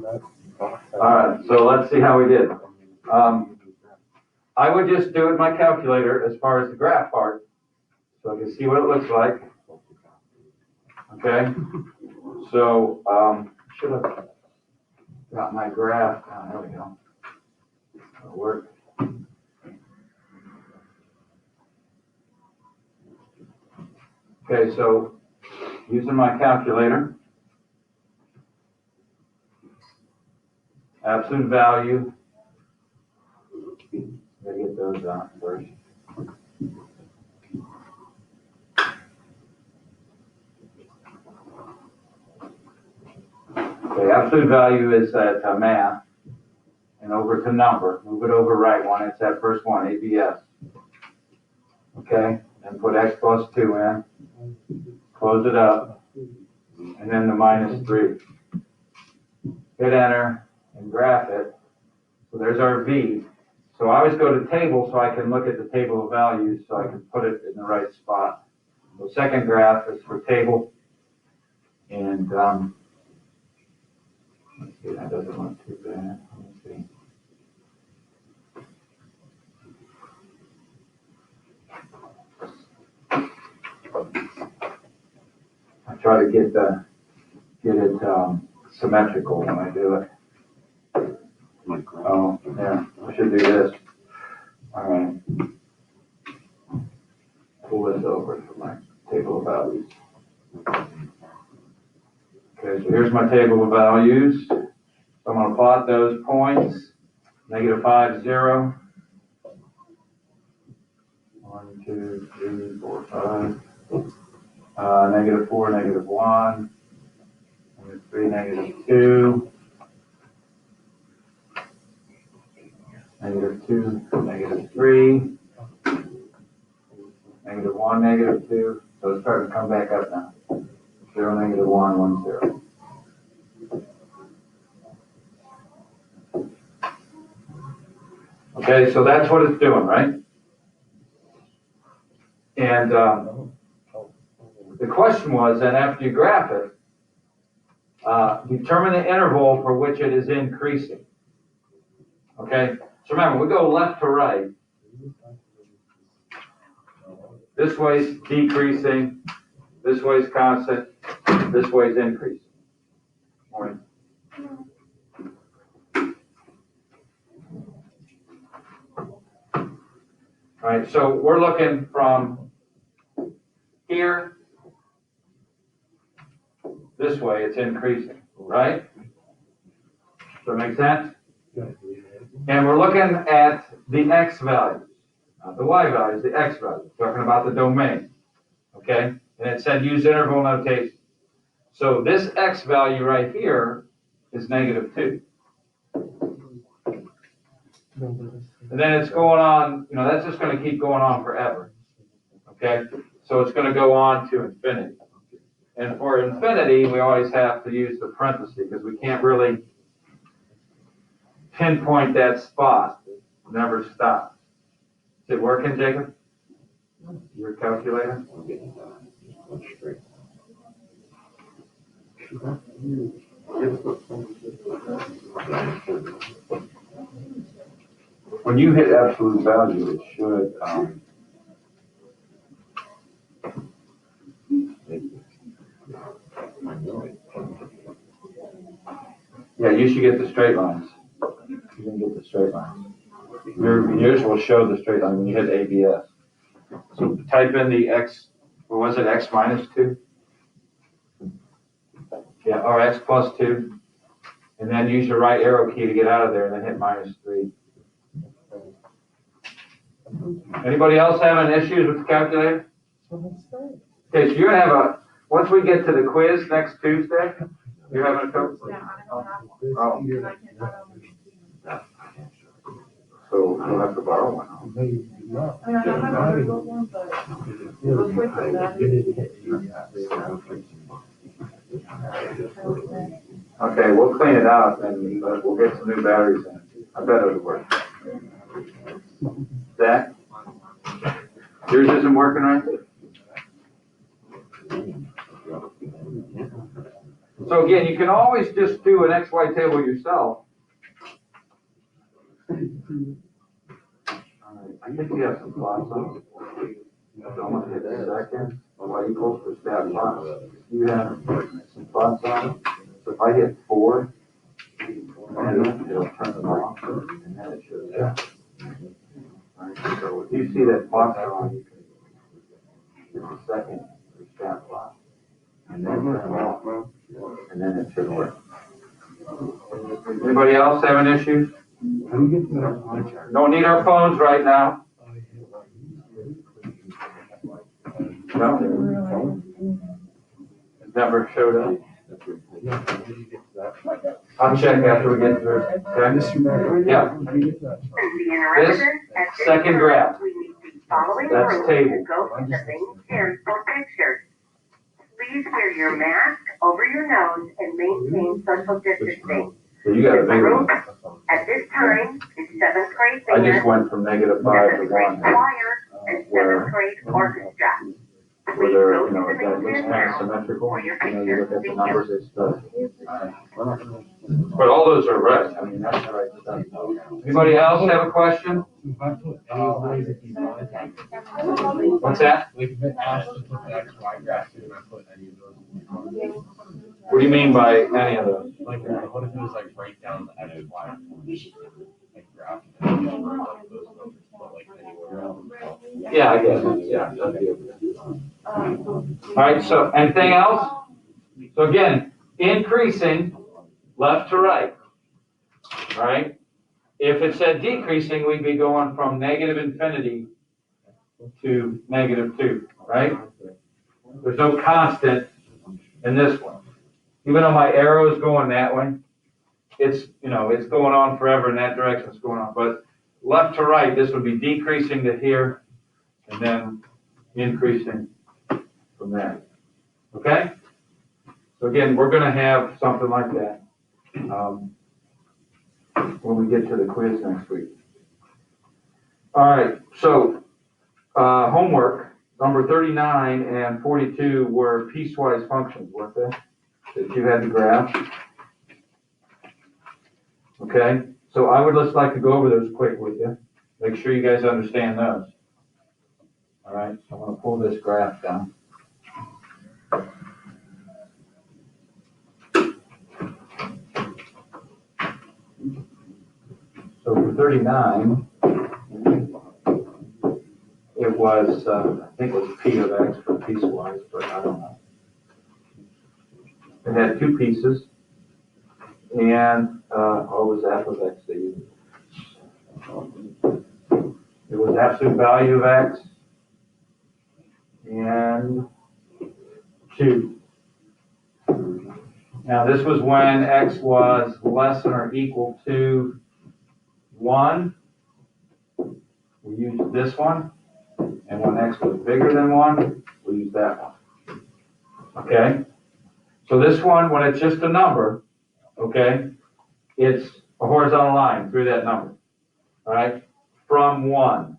All right, so let's see how we did. I would just do it in my calculator as far as the graph part, so I can see what it looks like. Okay, so should have got my graph. Oh, there we go. It'll work. Okay, so using my calculator, absolute value. Gotta get those out first. Okay, absolute value is at math, and over to number. Move it over right one. It's that first one, ABS. Okay, and put x plus 2 in. Close it up, and then the -3. Hit enter and graph it. So there's our V. So I always go to table so I can look at the table of values so I can put it in the right spot. The second graph is for table, and let's see, that doesn't look too bad. Let's see. I try to get it symmetrical when I do it. Oh, yeah, I should do this. All right. Pull this over for my table of values. Okay, so here's my table of values. So I'm going to plot those points. -5, 0. 1, 2, 3, 4, 5. -4, -1. -3, -2. -2, -3. -1, -2. So it's starting to come back up now. 0, -1, 1, 0. Okay, so that's what it's doing, right? And the question was that after you graph it, determine the interval for which it is increasing. Okay, so remember, we go left to right. This way's decreasing, this way's constant, this way's increasing. Morning. All right, so we're looking from here this way, it's increasing, right? Does that make sense? And we're looking at the x values, not the y values, the x values, talking about the domain, okay? And it said use interval notation. So this x value right here is -2. And then it's going on, that's just going to keep going on forever, okay? So it's going to go on to infinity. And for infinity, we always have to use the parenthesis because we can't really pinpoint that spot. It never stops. Is it working, Jacob? Your calculator? When you hit absolute value, it should yeah, you should get the straight lines. You can get the straight lines. Yours will show the straight line when you hit ABS. So type in the x, what was it, x -2? Yeah, or x plus 2. And then use your right arrow key to get out of there and then hit -3. Anybody else having issues with the calculator? Okay, so you're gonna have once we get to the quiz next Tuesday, you're having a coach? Oh. So we'll have to borrow one. Okay, we'll clean it out and we'll get some new batteries in. I bet it'll work. Zach? Yours isn't working right? So again, you can always just do an XY table yourself. I think you have some thoughts on it. I'm gonna hit second, y equals for stat plots. You have some thoughts on it? So if I hit 4, and it'll turn it off, and then it shows up. Alright, so if you see that plot on, you can hit the second for stat plot. And then turn it off, and then it should work. Anybody else having issues? Don't need our phones right now. No. It never showed up. I'll check after we get through. Okay? Yeah. This second graph. That's table. Please wear your mask over your nose and maintain social distancing. So you got a big one. At this time, is 7th grade I band, just went from -5 to 7th grade 1. choir, and 7th grade orchestra. Where they're, you know, that looks kind of symmetrical. You know, you look at the numbers, it's the. But all those are right. I mean, that's the right stuff. Anybody else have a question? What's that? Like if it asked to put the X, Y graph, and I put any of those. What do you mean by any of those? Like, what if it was like break down the X, Y, like graph, and then like those numbers, but like anywhere else. Yeah, I guess, yeah. That'd be okay. All right, so anything else? So again, increasing left to right, all right? If it said decreasing, we'd be going from negative infinity to -2, right? There's no constant in this one. Even though my arrow is going that way, it's, you know, it's going on forever in that direction, it's going on. But left to right, this would be decreasing to here and then increasing from there. Okay? So again, we're going to have something like that when we get to the quiz next week. All right, so homework, number 39 and 42 were piecewise functions, weren't they? That you had to graph. Okay, so I would just like to go over those quick with you. Make sure you guys understand those. All right, so I'm going to pull this graph down. So for 39, it was, I think it was P of X for piecewise, but I don't know. It had 2 pieces, and what was F of X they used? It was absolute value of X, and 2. Now this was when X was less than or equal to 1. We used this one, and when X was bigger than 1, we used that one. Okay? So this one, when it's just a number, okay, it's a horizontal line through that number, all right, from 1.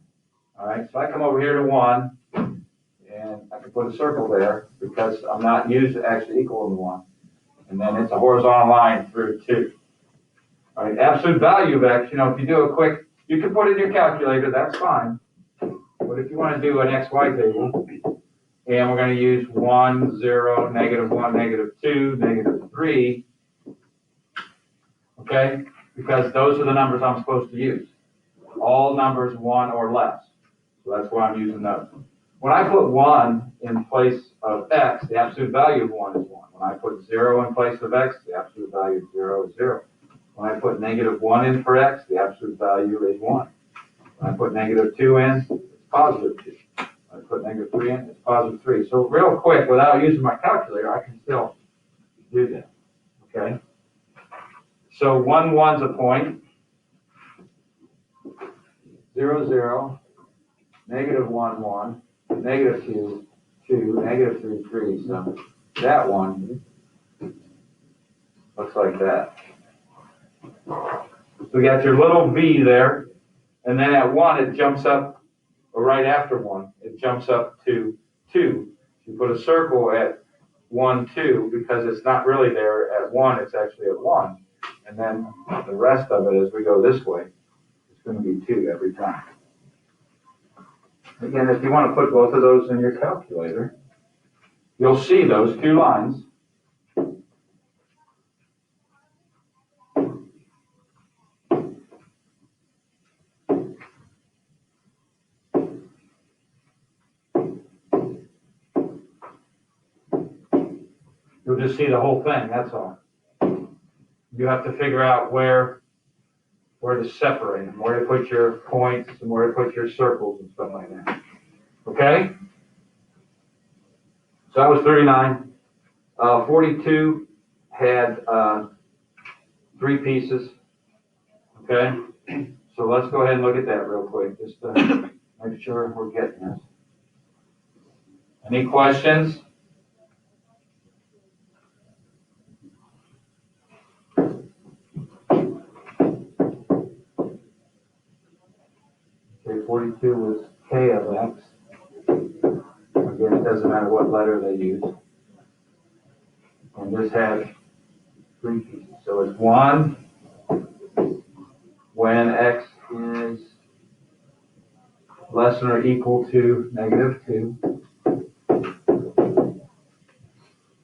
All right, so I come over here to 1, and I can put a circle there because I'm not used to actually equal to 1. And then it's a horizontal line through 2. All right, absolute value of X, you know, if you do a quick, you can put it in your calculator, that's fine. But if you want to do an XY table, and we're going to use 1, 0, -1, -2, -3, okay? Because those are the numbers I'm supposed to use. All numbers 1 or less. So that's why I'm using those. When I put 1 in place of X, the absolute value of 1 is 1. When I put 0 in place of X, the absolute value of 0 is 0. When I put -1 in for X, the absolute value is 1. When I put -2 in, it's +2. I put -3 in, it's +3. So real quick, without using my calculator, I can still do that, okay? So 1, 1's a point, 0, 0, -1, 1, -2, 2, -3, 3. So that one looks like that. So we got your little V there, and then at 1, it jumps up, or right after 1, it jumps up to 2. You put a circle at 1, 2, because it's not really there at 1, it's actually at 1. And then the rest of it, as we go this way, it's going to be 2 every time. Again, if you want to put both of those in your calculator, you'll see those 2 lines. You'll just see the whole thing, that's all. You have to figure out where to separate them, where to put your points and where to put your circles and stuff like that. Okay? So that was 39. 42 had 3 pieces. Okay? So let's go ahead and look at that real quick, just to make sure we're getting this. Any questions? Okay, 42 was K of X. Again, it doesn't matter what letter they use. And this has 3 pieces. So it's 1 when X is less than or equal to -2.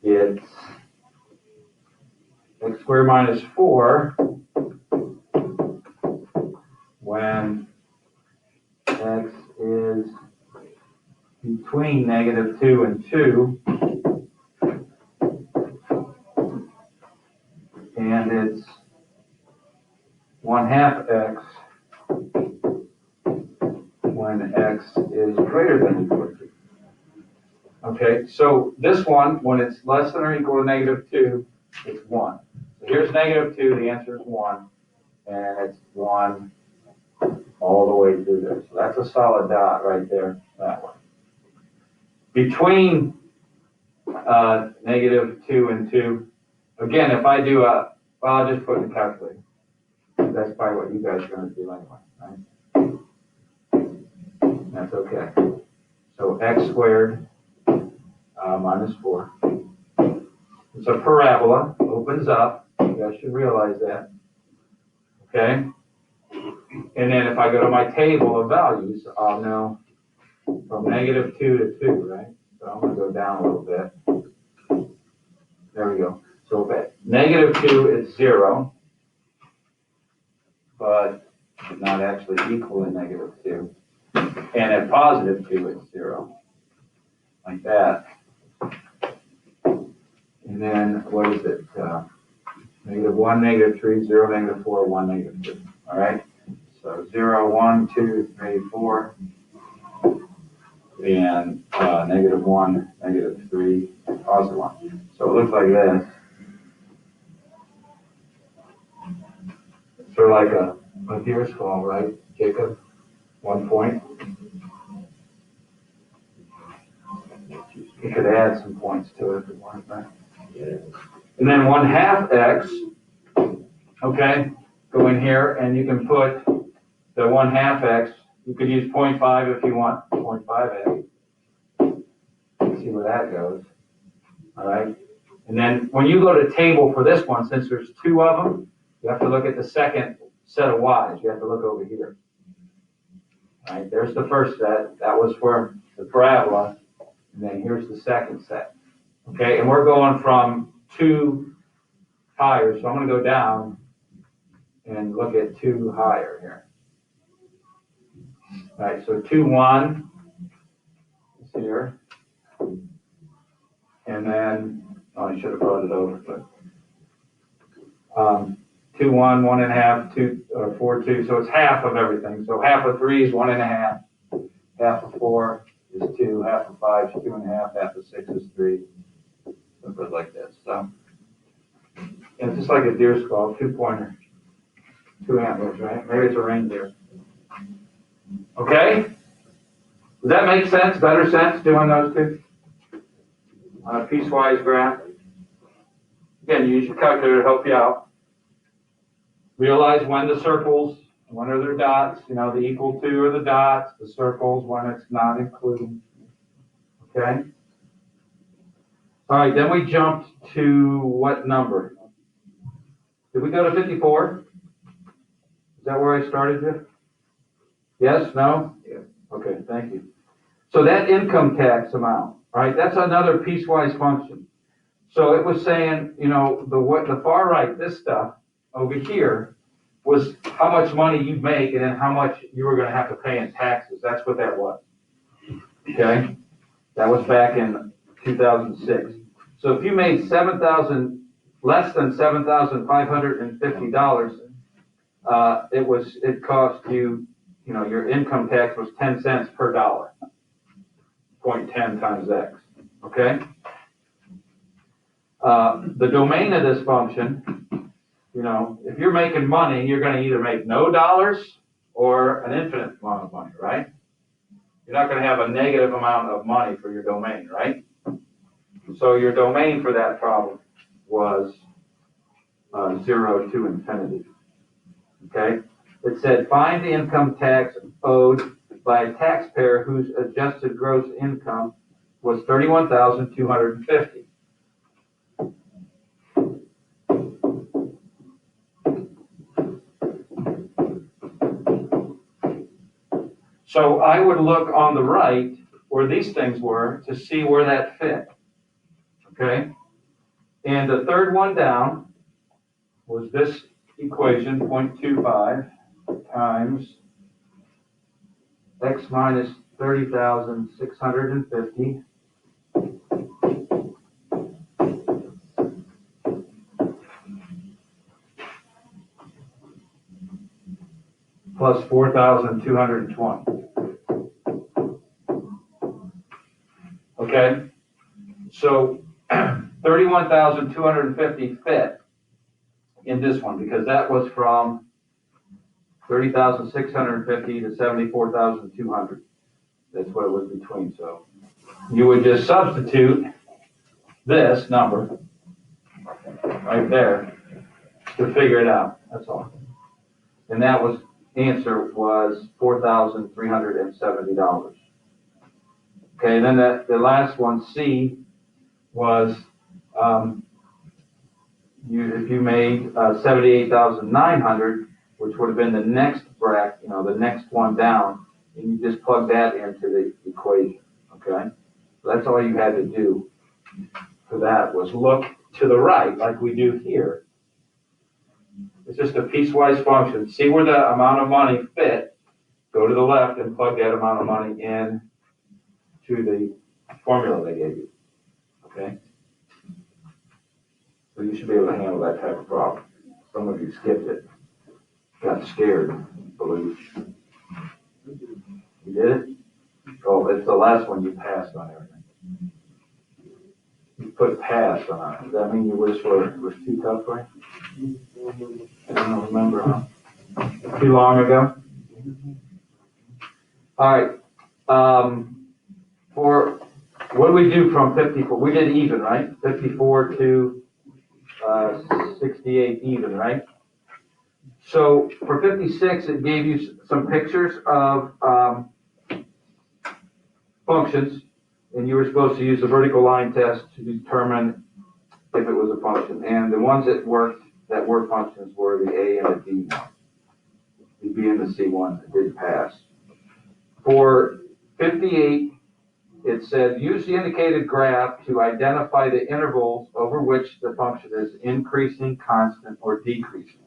It's X squared minus 4 when X is between -2 and 2, and it's 1/2 X when X is greater than or equal to 2. Okay, so this one, when it's less than or equal to -2, it's 1. So here's -2, the answer is 1, and it's 1 all the way through there. So that's a solid dot right there, that one. Between -2 and 2, again, if I do well, I'll just put in the calculator. That's probably what you guys are going to do anyway, right? That's okay. So X squared minus 4. It's a parabola, opens up. You guys should realize that. Okay? And then if I go to my table of values, I'll know from -2 to 2, right? So I'm going to go down a little bit. There we go. So at -2, it's 0, but not actually equal to -2. And at +2, it's 0, like that. And then what is it? -1, -3, 0, -4, 1, -2. All right. So 0, 1, 2, 3, 4, and -1, -3, and +1. So it looks like this. Sort of like a deer skull, right, Jacob? 1 point. You could add some points to it if you want, right? Yeah. And then 1/2 X, okay, go in here and you can put the 1/2 X, you could use 0.5 if you want, 0.5 X. See where that goes, all right? And then when you go to table for this one, since there's 2 of them, you have to look at the second set of Y's. You have to look over here. All right, there's the first set. That was for the parabola. And then here's the second set. Okay, and we're going from 2 higher. So I'm going to go down and look at 2 higher here. All right, so 2, 1 is here. And then, I should have brought it over, but 2, 1, 1.5, 2, 4, 2. So it's half of everything. So half of 3 is 1.5. Half of 4 is 2. Half of 5 is 2.5. Half of 6 is 3. Something like this. So it's just like a deer skull, 2-pointer, 2 antlers, right? Maybe it's a reindeer. Okay? Does that make sense? Better sense doing those 2 on a piecewise graph? Again, use your calculator to help you out. Realize when the circles, when are their dots, the equal to are the dots, the circles when it's not including. Okay? All right, then we jumped to what number? Did we go to 54? Is that where I started, Jeff? Yes, no? Yeah. Okay, thank you. So that income tax amount, right, that's another piecewise function. So it was saying, the far right, this stuff over here was how much money you'd make and then how much you were gonna have to pay in taxes. That's what that was. Okay? That was back in 2006. So if you made less than $7,550, it cost you, your income tax was 10 cents per dollar. 0.10 times X, okay? The domain of this function, if you're making money, you're gonna either make no dollars or an infinite amount of money, right? You're not gonna have a negative amount of money for your domain, right? So your domain for that problem was 0 to infinity, okay? It said, find the income tax owed by a taxpayer whose adjusted gross income was $31,250. So I would look on the right where these things were to see where that fit, okay? And the third one down was this equation, 0.25 times x minus 30,650 plus 4,220. Okay? So 31,250 fit in this one because that was from 30,650 to 74,200. That's what it was between. So you would just substitute this number right there to figure it out. That's all. And that answer was $4,370. Okay, and then the last one, C, was if you made 78,900, which would have been the next bracket, the next one down, and you just plug that into the equation, okay? So that's all you had to do for that was look to the right, like we do here. It's just a piecewise function. See where the amount of money fit, go to the left and plug that amount of money in to the formula they gave you, okay? So you should be able to handle that type of problem. Some of you skipped it, got scared, believe. You did it? Oh, it's the last one you passed on everything. You put pass on it. Does that mean you wish it was too tough for you? I don't remember, huh? Too long ago? All right. For what do we do from 54? We did even, right? 54 to 68 even, right? So for 56, it gave you some pictures of functions, and you were supposed to use the vertical line test to determine if it was a function. And the ones that were functions were the A and the D one. The B and the C one did pass. For 58, it said, use the indicated graph to identify the intervals over which the function is increasing, constant, or decreasing.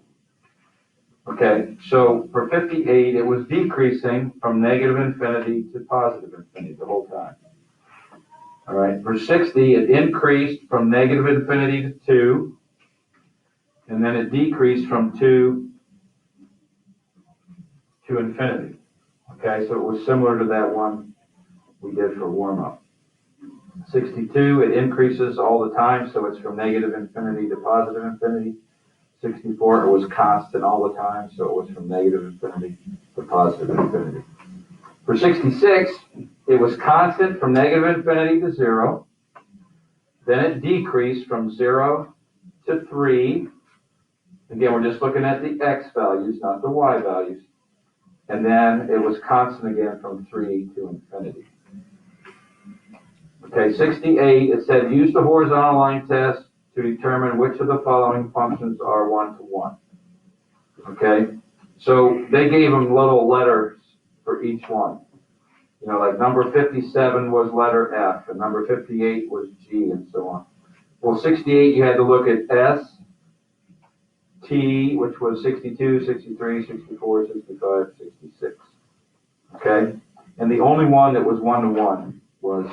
Okay, so for 58, it was decreasing from negative infinity to positive infinity the whole time. All right, for 60, it increased from negative infinity to 2, and then it decreased from 2 to infinity. Okay, so it was similar to that one we did for warm-up. 62, it increases all the time, so it's from negative infinity to positive infinity. 64, it was constant all the time, so it was from negative infinity to positive infinity. For 66, it was constant from negative infinity to 0. Then it decreased from 0 to 3. Again, we're just looking at the x values, not the y values. And then it was constant again from 3 to infinity. Okay, 68, it said use the horizontal line test to determine which of the following functions are one-to-one. Okay, so they gave them little letters for each one. You know, like number 57 was letter F, and number 58 was G, and so on. Well, 68, you had to look at S, T, which was 62, 63, 64, 65, 66. Okay, and the only one that was one-to-one was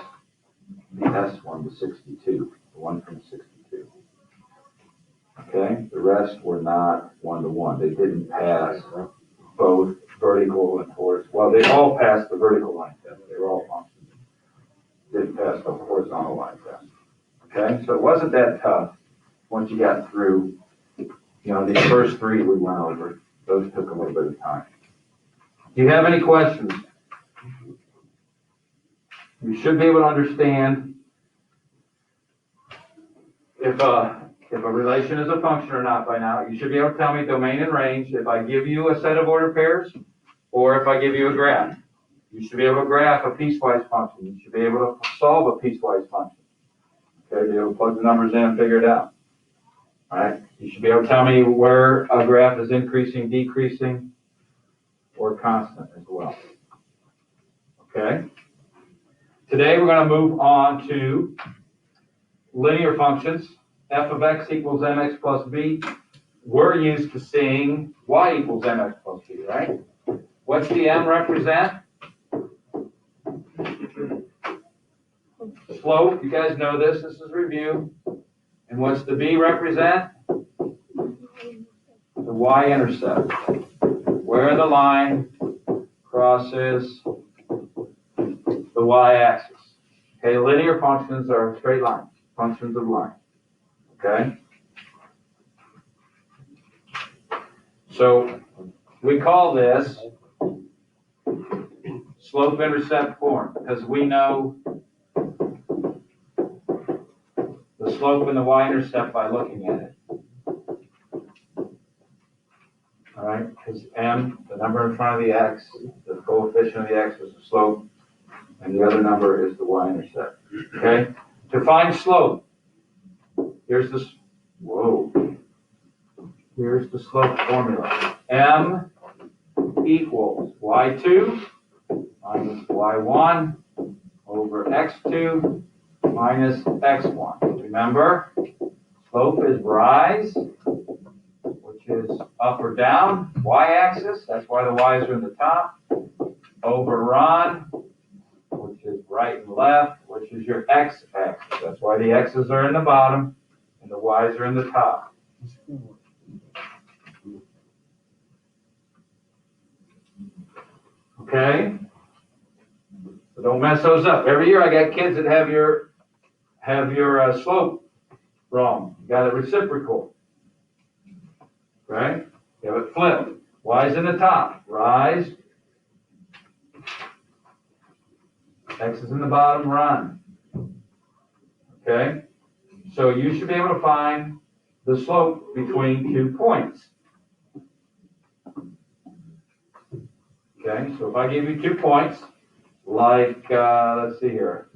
the S one, the 62, the one from 62. Okay, the rest were not one-to-one. They didn't pass both vertical and horizontal. Well, they all passed the vertical line test. They were all functions. Didn't pass the horizontal line test. Okay, so it wasn't that tough once you got through, you know, these first three we went over. Those took a little bit of time. Do you have any questions? You should be able to understand if a relation is a function or not by now. You should be able to tell me domain and range if I give you a set of ordered pairs or if I give you a graph. You should be able to graph a piecewise function. You should be able to solve a piecewise function. Okay, be able to plug the numbers in and figure it out. All right, you should be able to tell me where a graph is increasing, decreasing, or constant as well. Okay. Today we're going to move on to linear functions. F of x equals mx plus b. We're used to seeing y equals mx plus b, right? What's the m represent? Slope. You guys know this. This is review. And what's the b represent? The y-intercept. Where the line crosses the y-axis. Okay, linear functions are straight lines, functions of line. Okay? So we call this slope-intercept form because we know the slope and the y-intercept by looking at it. All right, because m, the number in front of the x, the coefficient of the x is the slope, and the other number is the y-intercept. Okay? To find slope, here's this, here's the slope formula. M equals y2 minus y1 over x2 minus x1. Remember, slope is rise, which is up or down, y-axis, that's why the y's are in the top, over run, which is right and left, which is your x-axis. That's why the x's are in the bottom and the y's are in the top. Okay? So don't mess those up. Every year I got kids that have your slope wrong. You got it reciprocal. Right? You have it flipped. Y's in the top. Rise. X is in the bottom. Run. Okay? So you should be able to find the slope between 2 points. Okay? So if I give you 2 points, like, let's see here.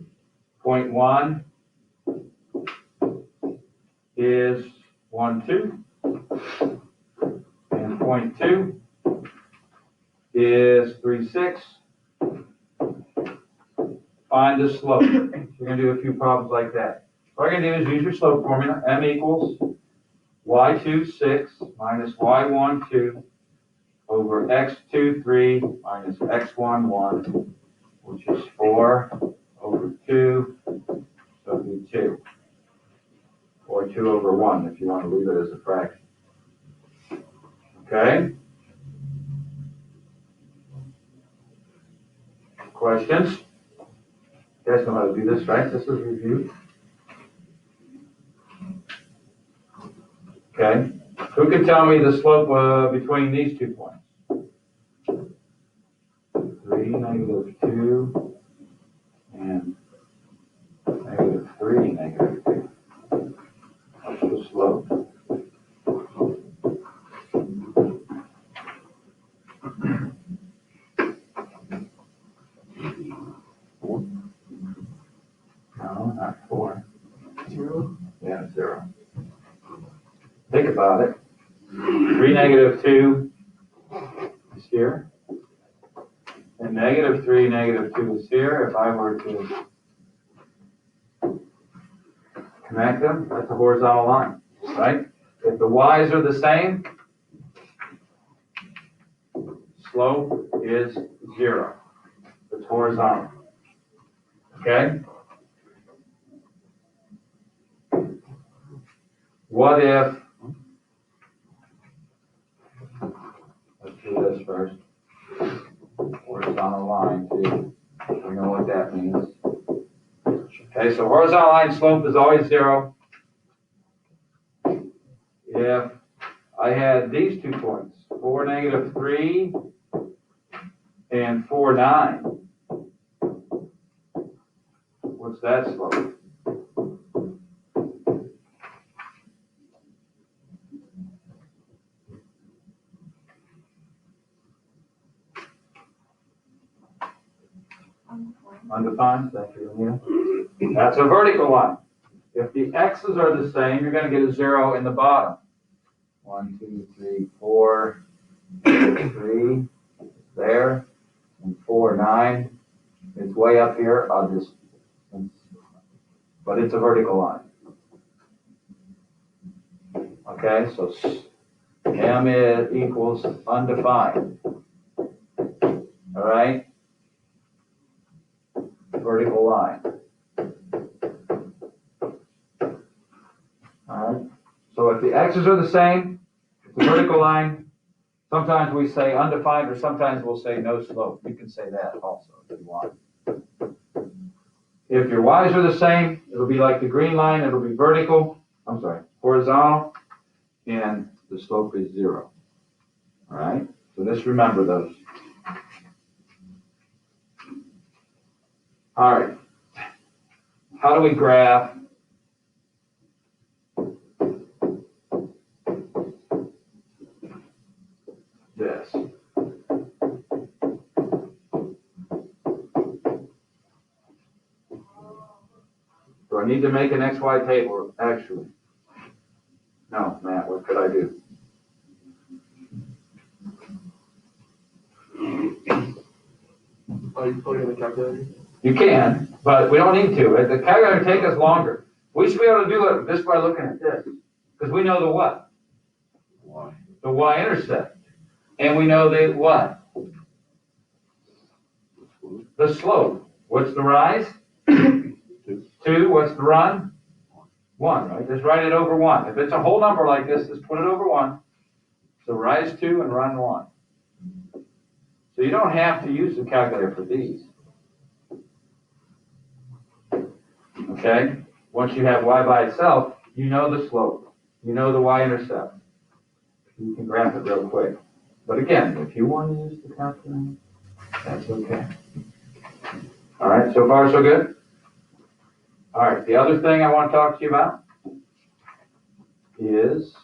Point 1 is 1, 2. And point 2 is 3, 6. Find the slope. We're going to do a few problems like that. What we're going to do is use your slope formula. M equals y2, 6 minus y1, 2 over x2, 3 minus x1, 1, which is 4 over 2, so it'll be 2. Or 2 over 1 if you want to leave it as a fraction. Okay? Questions? You guys know how to do this, right? This is review. Okay. Who can tell me the slope between these 2 points? 3, negative 2, and negative 3, negative 2. That's the slope. All about it. 3, -2 is here. And -3, -2 is here. If I were to connect them, that's a horizontal line, right? If the y's are the same, slope is 0. It's horizontal. Okay? What if, let's do this first. Horizontal line too. We know what that means. Okay, so horizontal line slope is always 0. If I had these 2 points, 4, -3, and 4, 9, what's that slope? Undefined, thank you, Leah. That's a vertical line. If the x's are the same, you're going to get a 0 in the bottom. 1, 2, 3, 4, 3, there, and 4, 9. It's way up here. But it's a vertical line. Okay, so M equals undefined. All right? Vertical line. All right. So if the x's are the same, it's a vertical line. Sometimes we say undefined, or sometimes we'll say no slope. You can say that also if you want. If your y's are the same, it'll be like the green line. It'll be horizontal, and the slope is 0. All right. So just remember those. All right. How do we graph this? Do I need to make an XY table, actually? No, Matt, what could I do? Are you putting in the calculator? You can, but we don't need to. The calculator take us longer. We should be able to do it just by looking at this. Because we know the what? Y. The y-intercept. And we know the what? The slope. What's the rise? 2. What's the run? 1, right? Just write it over 1. If it's a whole number like this, just put it over 1. So rise 2 and run 1. So you don't have to use the calculator for these. Okay? Once you have y by itself, you know the slope. You know the y-intercept. You can graph it real quick. But again, if you want to use the calculator, that's okay. All right, so far so good? All right, the other thing I want to talk to you about is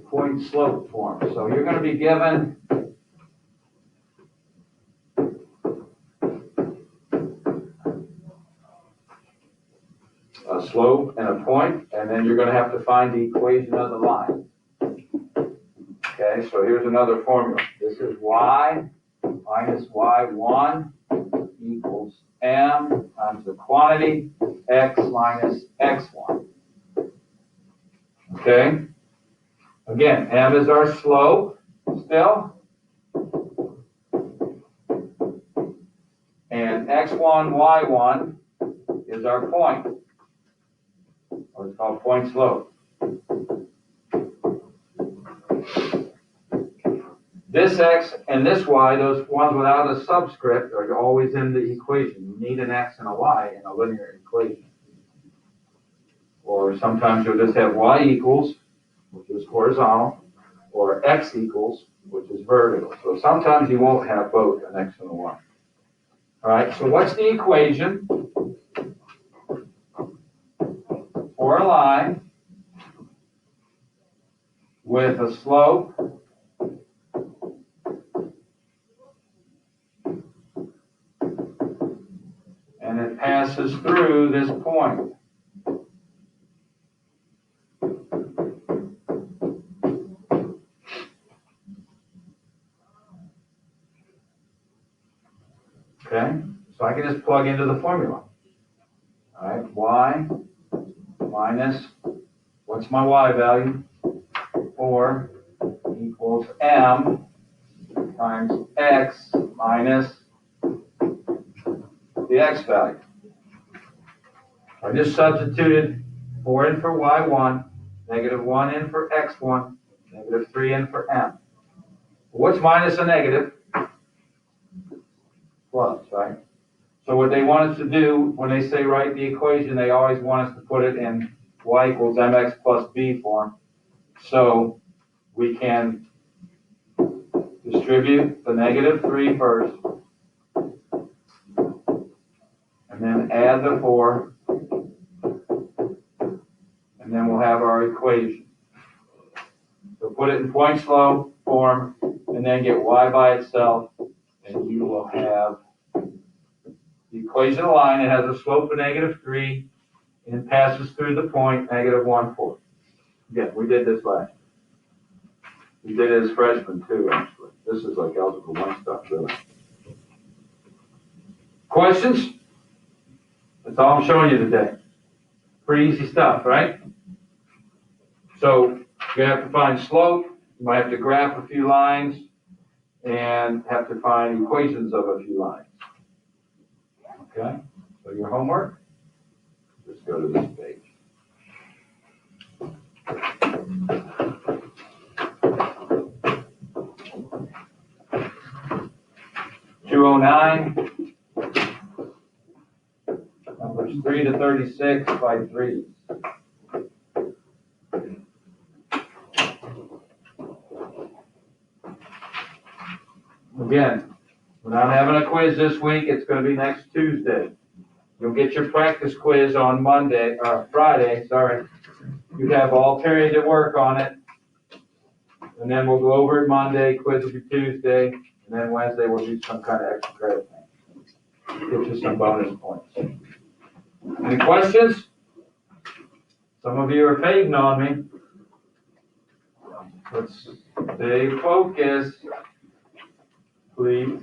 point slope form. So you're going to be given a slope and a point, and then you're going to have to find the equation of the line. Okay, so here's another formula. This is y minus y1 equals m times the quantity x minus x1. Okay? Again, m is our slope still. And x1, y1 is our point. Or it's called point slope. This x and this y, those ones without a subscript, are always in the equation. You need an x and a y in a linear equation. Or sometimes you'll just have y equals, which is horizontal, or x equals, which is vertical. So sometimes you won't have both an x and a y. All right, so what's the equation for a line with a slope and it passes through this point? Okay, so I can just plug into the formula. All right, y minus, what's my y value? 4 equals m times x minus the x value. I just substituted 4 in for y1, -1 in for x1, -3 in for m. What's minus a negative? Plus, right? So what they want us to do, when they say write the equation, they always want us to put it in y equals mx plus b form. So we can distribute the -3 first, and then add the 4, and then we'll have our equation. So put it in Points-Low form, and then get y by itself, and you will have the equation of the line. It has a slope of -3, and passes through the point, -1/4. Yeah, we did this last year. We did it as freshmen too, actually. This is like algebra 1 stuff, really. Questions? That's all I'm showing you today. Pretty easy stuff, right? So you have to find slope, you might have to graph a few lines, and have to find equations of a few lines. Okay? So your homework, just go to this page. Numbers 3 to 36 by 3. Again, we're not having a quiz this week. It's going to be next Tuesday. You'll get your practice quiz on Friday. You have all period to work on it. And then we'll go over it Monday, quiz will be Tuesday, and then Wednesday we'll do some kind of extra credit thing. Get you some bonus points. Any questions? Some of you are fading on me. Let's stay focused, please.